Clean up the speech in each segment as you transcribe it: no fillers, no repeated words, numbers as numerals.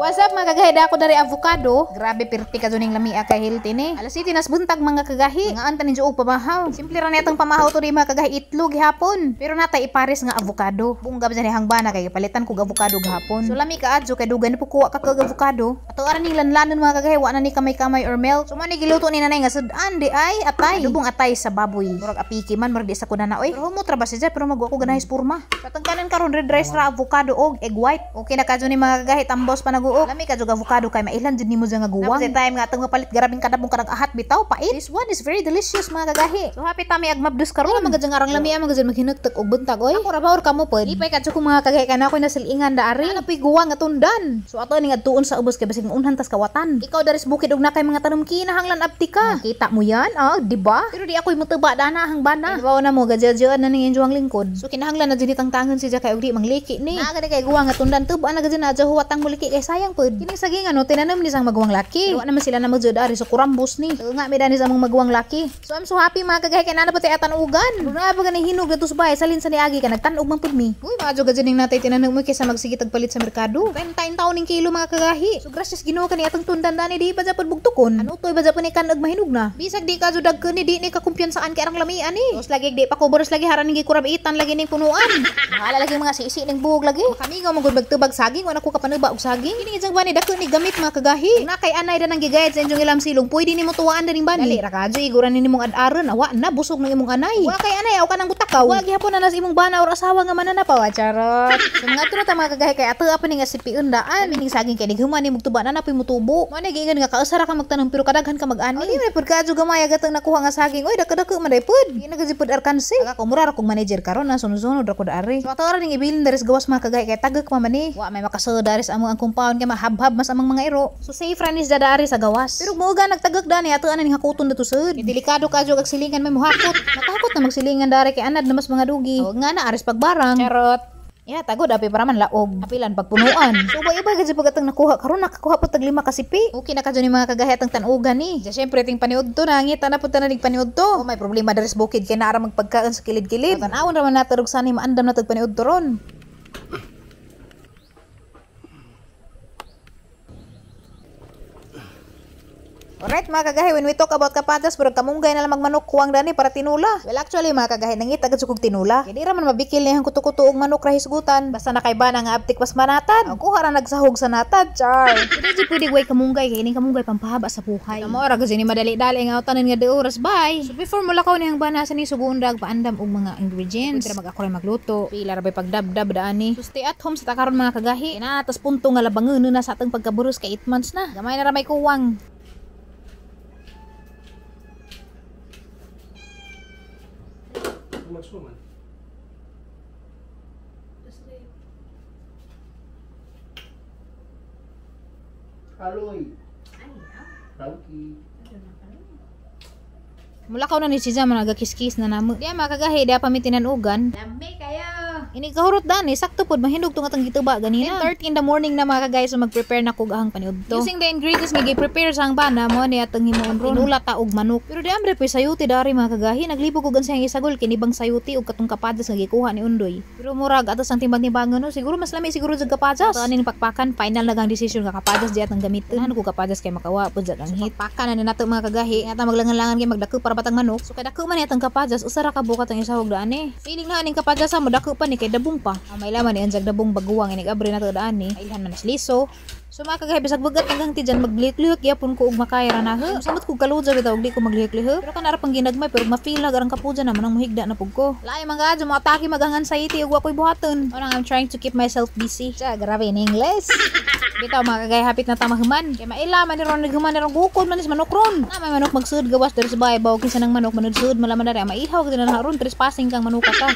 What's up mga kagahi, ako dari avocado. Grabe pirti ka duning lamia ka healthy ni. Alas 7 nas buntag mga kagahi. Nga anta ninyo og pamahaw. Simple ra netang pamahaw to di mga kagahi itlog gihapon. Pero natay ipares nga avocado. Bunga ba ni hangbana kay palitan kog avocado gahapon. So lami ka adjo kay dugan po kuha ka kag avocado. Ato ara ning lanlanon mga kagahi, wa na ni kamay-kamay or milk. So man giluto ni nanay nga sudan di ay atay. Adubong atay sa baboy. Murag apiki man murag di sa kunana oy. Pero humot ra ba siya pero magwa ko ganahis purma. Patangkanan karon red rice ra avocado og egg white. Okay na kadyo ni mga kagahi tambos pa naguok. Lami ka jud avocado kay mailan jud nimo nga guwang. Napos time nga atong mapalit garabing kadabong karang ahat bitaw pait. This one is very delicious mga kagahi. So happy tami agmabdus karon mga jud arang lami mga jud maghinugtek og buntag oy. Ako ra bawor kamo pod. Ipay kadyo ko mga kagahi kana ko nasilingan daari. Ano pi guwang nga tundan. So ato ni adtuon sa ubos kay basig unhan tas kawatan. Ikaw daris bukid og nakay mga tanom kinahanglan abti ka. Kita mo yan di ba? Pero di ako'y mutuba dana hang bana. Diba na mo gadjadjaan na ning injuang lingkod. So kinahanglan na jud tangtangan siya kay og di mangliki ni. Naga kay guwang nga tundan tuba na gadjud na adjo huwatang muliki kay sayang pod. Kining sagingan no tinanam ni sang magwang laki. Pero naman sila na magjud ari so kurambos ni. So nga mi dani sa mga magwang laki. So I'm so happy mga kagahi kay nana pati atan ugan. Una ba gani hinog dito sa bahay salin sa niagi ka nagtan-og man pud mi. Uy mga jud ning natay tinanam mo kaysa magsige tagpalit sa merkado. 20 taon ning kilo mga kagahi. So gracias Ginoo kani atong tundan dani di pa japon bugtukon. Ano toy ba japon ikan og mahinog na. Bisag di ka jud dagken ni di ni ka kumpiyansaan kay arang lamian ni. Tos lagi di pa ko boros lagi haran ning kurab itan lagi ning punuan. Hala lagi mga sisi ning buhog lagi. Kami nga magud bagtubag saging wala ko kapanuba og saging. Kini jang bani dako ni gamit mga kagahi. Na kay anay ra nang gigayad sa inyong ilam silong pwede nimo tuwaan daring bani. Dali ra kadyo iguran nimong ad-aron awa na busog ng imong anay. Wa kay anay aw kanang butakaw. Wa gihapon na nas imong bana or asawa nga mananapaw charot. So nga tuno ta mga kagahi kay ato apa ni nga sipion daan. Mining saging kay nighuman ni mugtuba na napoy mutubo. Mo na giingan nga kausara ka magtanong pero kadaghan ka mag-ani. Di man pud kadyo gamay agatang nakuha nga saging. Oy dako-dako man day pud. Di na gid pud arkansi. Ako mura ra kog manager karon na sunod-sunod ra ko daari. So ato ra ning ibilin daris gawas mga kagahi kay tagak pa man ni. Wa may makasud daris among ang compound kay mahab-hab mas among mga iro. So safe ranis dadaari sa gawas. Pero muuga nagtagak dani ato ana ning hakuton dito sud. Delikado kadyo kag silingan may muhakot. Matakot na magsilingan dari kay anad na mas mga dugi. Huwag nga na aris pagbarang. Charot. Ya tagod api para man laog. Apilan pagpunuan. So iba gadyo pagatang nakuha karon nakakuha pud tag 5 ka sipi. Okay na kadyo ni mga kagahi atang tanugan ni. Ja syempre ting paniudto na ngita na pud tanig paniudto. Oh, may problema daris bukid kay naa ra magpagkaan sa kilid-kilid. Tanawon ra man nato og sanay maandam na tag paniudto ron. Alright mga kagahi, when we talk about kapadas, pero kamunggay na lang magmanok kuwang dani para tinula. Well actually mga kagahi, nangita agad sukog tinula. Kaya di raman mabikil niyang kuto-kuto og manok ra hisgutan. Basta nakaiba na nga abtik pas manatad. Ang kuha ra nagsahog sa natad, char. Hindi pwede way kamunggay, kaya ining kamunggay pampahaba sa buhay. Amo ra kasi ni madali-dali nga utanan nga de oras bye. So before mo lakaw niyang banasa ni sugundag paandam og mga ingredients. Pwede ra mag-ako ray magluto. Pila ra bay pagdabdab daani. So stay at home sa takaron mga kagahi. Na tas punto nga labangon na sa atong pagkaburos kay 8 months na. Gamay na ra may kuwang. Suman. Aloy. Rauki. Mula ka na ni siya man nagakis-kis na namo. Diya makagahi diya pamitinan ugan. Lambi kayo. Ini kahurot dani sakto pud mahinog tong atong gituba ganina. 10:30 in the morning na mga kagay so mag-prepare na kog ahang paniudto. Using the ingredients nga gi-prepare sa bana mo ni atong himuon ron. Tinula ta og manok. Pero di amre pa sayuti dari mga kagahi naglibog og ansang isagol kinibang sayuti og katong kapadas nga gikuha ni Undoy. Pero murag atos ang timbang-timbangon no siguro mas lami siguro jud kapadas. So aning pakpakan final na gang decision nga kapadas diat ang gamiton. Ano ko kapadas kay makawa pud jud ang hit. Pakpakan na nato mga kagahi nga ta maglangan-langan kay magdako para batang manok. So kada ko man atong kapadas usara ka bukat ang isahog dani. Feeling na aning kapadas mo dako pa ni kay dabong pa. May laman ni anjag dabong baguwang inig abri na to daan ni. Ilhan man liso. So mga kagahi bisag bugat hanggang ti dyan maglihok-lihok yapon ko og makayra na ha. Samot ko kaludza bitaw og di ko maglihok-lihok. Pero kana ra pang ginagmay pero mafeel na garang kapuja naman ang muhigda na pug ko. Laay mga adyo mo atake magangan sa iti og ako'y buhaton. Orang I'm trying to keep myself busy. Sa grabe in English. Bitaw mga kagahi hapit na tamahuman. Kay mailaman ni ron naghuman ni ron gukod man is manok ron. Na may manok magsud gawas diri sa bahay bawo kinsa nang manok manudsud malaman dari maihaw ka na ron trespassing kang manuka ka.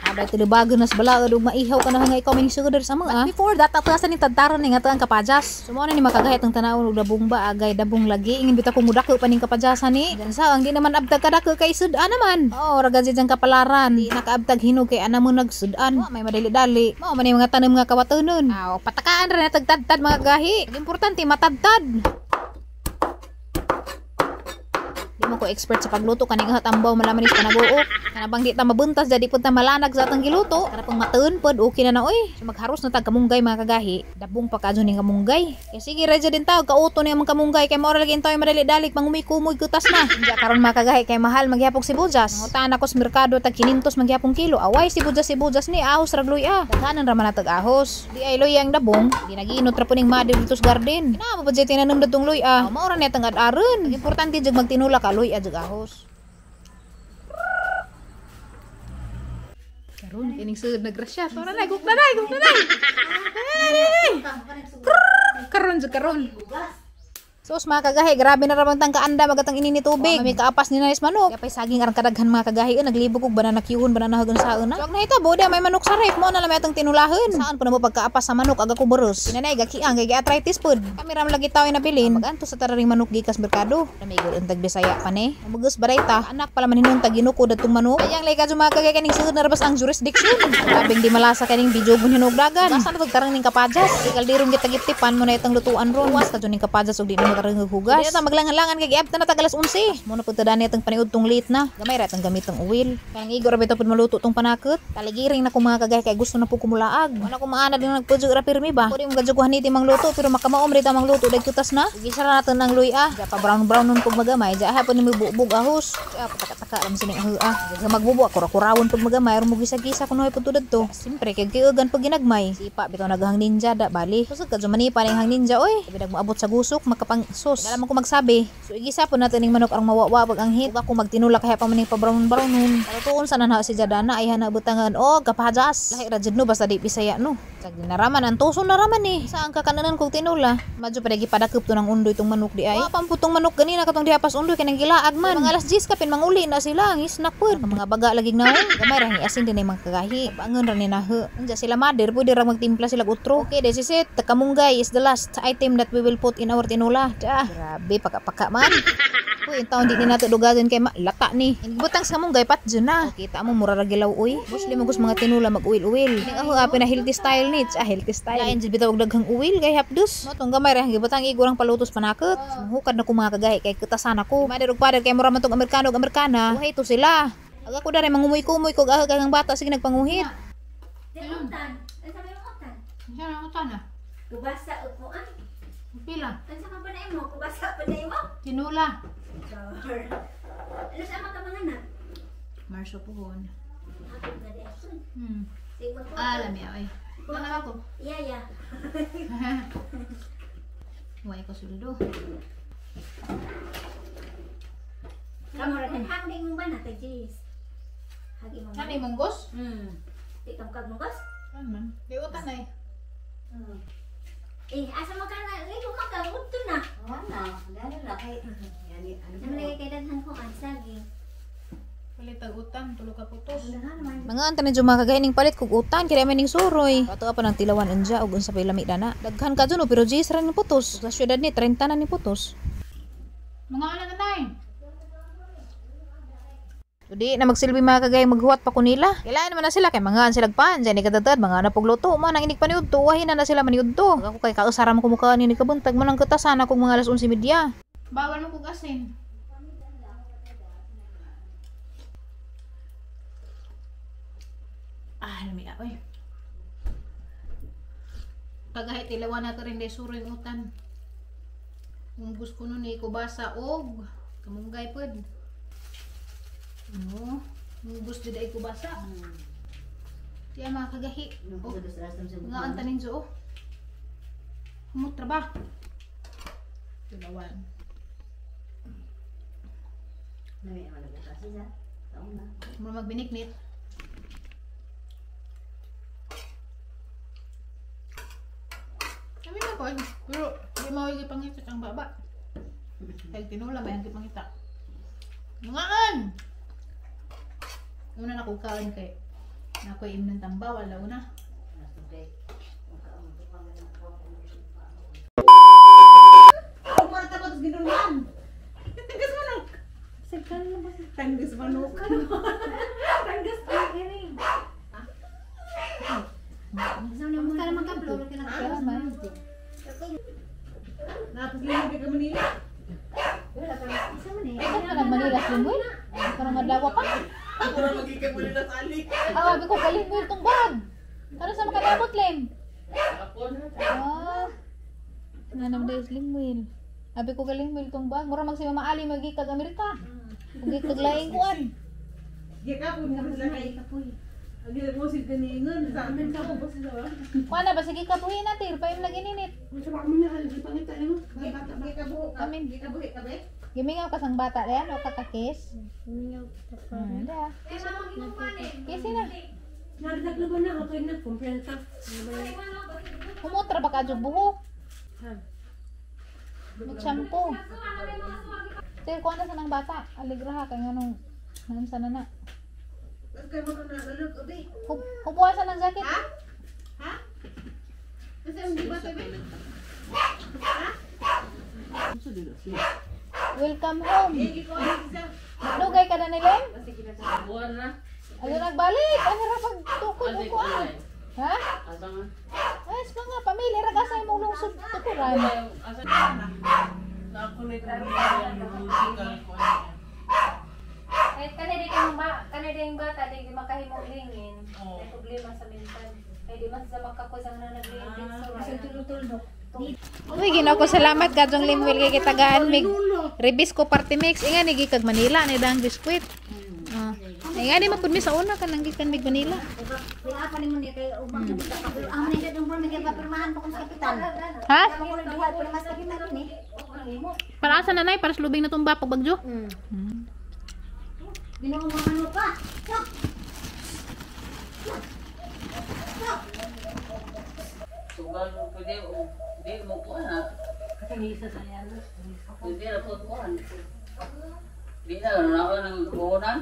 Abay tinubago nas bala og maihaw ka na nga ikaw may sugod diri sa mga. Before that atasan ni tadtaron ni nga ang kapajas. So mo na ni makagahit ang tanawon og dabong ba agay dabong lagi ingin bitaw ko mudako pa ning kapajasan ni. Gansa ang di naman abtag kadako kay sudan naman. Oh raga jud ang kapalaran. Di nakaabtag hinog kay ana mo nagsudan. May madali-dali. Mao man mga tanom nga kawatonon. Aw patakaan ra na tagtadtad mga gahi. Importante matadtad. Di Naman ko expert sa pagluto kaning hatambaw malaman is panabuok. Kanabang di ta mabuntas jadi pud ta malanag sa atong giluto. Para pang mateun pod okay na oy. So magharos na tag kamunggay mga kagahi. Dabong pa kadyo ning kamunggay. Kaya sige radyo din tawag kauto ni among kamunggay kay mao ra lagi tayo madali-dalik mangumi-kumoy kutas na. Diya karon mga kagahi kay mahal magyapok sibuyas. Nangutan ako sa merkado tag 500 magyapong kilo. Away sibuyas ni ahos ragloy ah. Daghanan ra man natag ahos. Di ay loy ang dabong. Di nagiinot ra puning mother dito sa garden. Kinama pa jay tinanom datong loy ah. Mao ra netang ad-aron. Importante jud magtinula ka loy jud ahos. Karon kining sud nagrasya. Tora na guk na. Karon jud karon. Sus mga kagahi, grabe na ramang tangkaanda magatang inini tubig. May kaapas ni nanis manok. Kaya pa'y saging arang kadaghan mga kagahi, naglibog og banana kiyuhon, banana hagon sa una. So na ito, boda may manok sa ref mo na lamay atong tinulahan. Saan po na mo pagkaapas sa manok aga ko beres. Pinanay gakiang kay arthritis pod. Kami ram lagi tawo nabilin. Maganto sa tararing manok gikas merkado. Namigod untag Bisaya pa ni. Mugus barayta, anak pala maninong taginukod atong manok. Kayang lay kadyo mga kagahi kaning sud na rabas ang jurisdiction. Grabeng di malasa kaning video gun hinugdagan. Basta na tarang ning kapajas. Ikal dirong gitagitipan mo na itong lutuan ron. Was kadyo ning kapajas og di kareng hugas. Di na maglangan-langan kay giabta na tagalas 11. Mo na pud tadani atong paniudtong late na. Gamay ra tang gamitong oil. Kanang igor ra bitaw pud maluto tong panakot. Taligiring na ko mga kagay kay gusto na pud kumulaag. Wala ko maana din nagpudyo ra pirmi ba. Pwede mo gadyo niti mangluto pero makamaom rita mangluto dag kutas na. Gisa ra naton ang luy ah. Ja pa brown nun pud magamay. Ja hapon ni bubog ahos. Ja pataka-taka ram sining ah. Ga magbubo ako kurawon pud magamay ro mo gisa-gisa kuno pud tudad to. Simpre kay giugan pag ginagmay. Sipa bitaw naghang ninja da bali. Susod kadyo manipa ning hang ninja oy. Bidag moabot sa gusok makapang sos. Alam ko magsabi. So igisa po natin ning manok ang mawawa pag ang hit. Ako magtinula kaya pa maning pa-brown nun. Pero tuon sa nanha si Jadana ay hana butangan o kapajas. Lahi ra jud no basta di Bisaya no. Kag naraman ang tuso naraman ni. Saan ka kananan kog tinula? Madyo pa dagi padakop to ng undoy tong manok di ay. Wa pamputong manok ganina katong dihapas undoy kanang gilaag man. Mga alas 10 kapin manguli na sila ang snack pod. Mga baga lagig naon. Gamay ra asin din ay mga kagahi. Bangon ra ni nahe. Anja sila mother pwede ra magtimpla sila utro. Okay, this is it. Kamunggay is the last item that we will put in our tinula. Grabe paka-paka man. Uy, taon di nato dugagan kay lata ni. Butang sa munggay patjo na. Kita mo mura ra gilaw uy. Muslim mo mga tinula mag-uwil-uwil. Ning ako apin na healthy style ni, healthy style. Lain jud bitaw og daghang uwil kay hapdos. Mo tong gamay ra gibutang igurang palutos panakot. Hukad na ko mga kagahi kay kutasan ako. Mader og pader kay mura man tong Amerikano ug Amerikana. Buhay to sila. Aga ko dare mangumoy-kumoy kog aga kay bata sige nagpanguhit. Dinutan. Ano sa yung utan? Siya na utan na. Kubasa upuan. Pila? Ano sa kapanay mo? Kubasa pa na mo? Tinula. Ano sa mga kamanganak? Marso puhon. Ako na desun. Sige po. Alam ya oy. Mana ako? Iya. Huwag ko suldo. Kamu rin hanggang mo ba na tajis? Hagi mo. Kanay munggos? Tikam kag mungkos? Aman. Di utan ay. Asa mo ka na? Kumakagut to na. Mana? Dahil na kay yani Ano lagi kay daghan ko ang saging? Palitag utan, tulo ka putos. Naman. Mga anta na juma kagay ning palit kog utan kaya may ning suroy. Pato pa nang tilawan anja og unsa pay lami dana. Daghan ka dun pero jis ra ni putos. Sa syudad ni 30 na ni putos. Mga ana kanay. Di na magsilbi mga kagay maghuwat pa ko nila. Kailangan naman na sila kay mga sila pan diyan ni kadadad mga napugluto mo nang inig paniudto wahin na sila maniudto. Ako kay kausara mo kumukha ni kabuntag mo nang katasan akong mga alas 11:30. Bawal mo kog asin. Lami oy. Kagahit ilawan nato rin desuro yung utan. Munggos ko nun kubasa og kamunggay pod. Ano? Munggos jud ay kubasa. Tiya mga kagahi. Nga ang taning jo. Mutra ba? Ilawan. nami ano ko kasi sa taon na. Mura magbiniknit. Kami na ko, pero di mawagi pangitat ang baba. Kaya tinula ba yung pangita? Nungaan! Una na ko kain kay nakoy imnon tambaw, wala una. Ako para tapos ginunan. Tanggas manok. Sagkan na ba? Tanggas manok. Tanggas pa rin. Saan na mo ka naman ka-upload? Napos lang ka Manila. Isa mo na Ito na Manila sa lingwil. Parang madlawa pa. Ako na magiging muli na salik. Abi ko kalingwil tong bag. Ano sa makadabot, Lem? Ako na. Nanam dahil sa lingwil. Abi ko kalingwil tong bag. Mura mag si Mama Ali magikag Amerika. Magikag laing kuan. Di ka po nga sa kay kapoy. Ang gila mo si kaningon sa amin ka po sa ba? Kuan na ba sige kapuhin natin, pa yung nagininit. Sa ba mo na ali pangita mo. Bata ba ka buo ka? Amin. Di ka buhi ka be? Gimingaw ka sang bata yan o kakakis. Da. Kisi na. Narinig na ba na ako na kumpiyansa? Kumutra ba ka dyan buhok? Mag-shampoo. Sir, kuha na sa ng bata. Aligra ha, kaya nga nung naman sana na. Ang kayo mo na lalog ubi. Kupuwasan ng jacket. Ha? Ha? Kasi hindi ba tayo? Ha? Welcome home. Hindi ko ano isa. Nugay ka na nilen? Buwan na. Ano nagbalik? Ano ra pagtukod Ate ko ko ah? ay. Ha? Asa nga? Ayos pa nga, pamilya ragasay mong lungsod tukuran. Asa nakulit ang musical ko. Kahit kanina yung bata, di makahimong lingin. Oo. May problema sa mental. Kaya di mas sa makakusang na naglingin din sa kasi tulog-tulog. Uy, ginaw ko salamat kadtong limwil kay kitagaan mig Ribisco party mix. Inga ni gikag Manila ni dang biskwit. Inga ni mapud mi sa una kanang gikan mig Manila. Wala pa ni mo ni kay ubang kita pa. Amo ni dong por mig papirmahan pa kung sa kapitan. Ha? Amo ko duha pero mas kapitan ni. Para asa nanay para sa lubing na tumba pag bagyo. Ginoo mo ano pa. Sugal pwede di mo ko na. Kasi isa sa yan. Pwede na po ko. Di na ako nang kunan.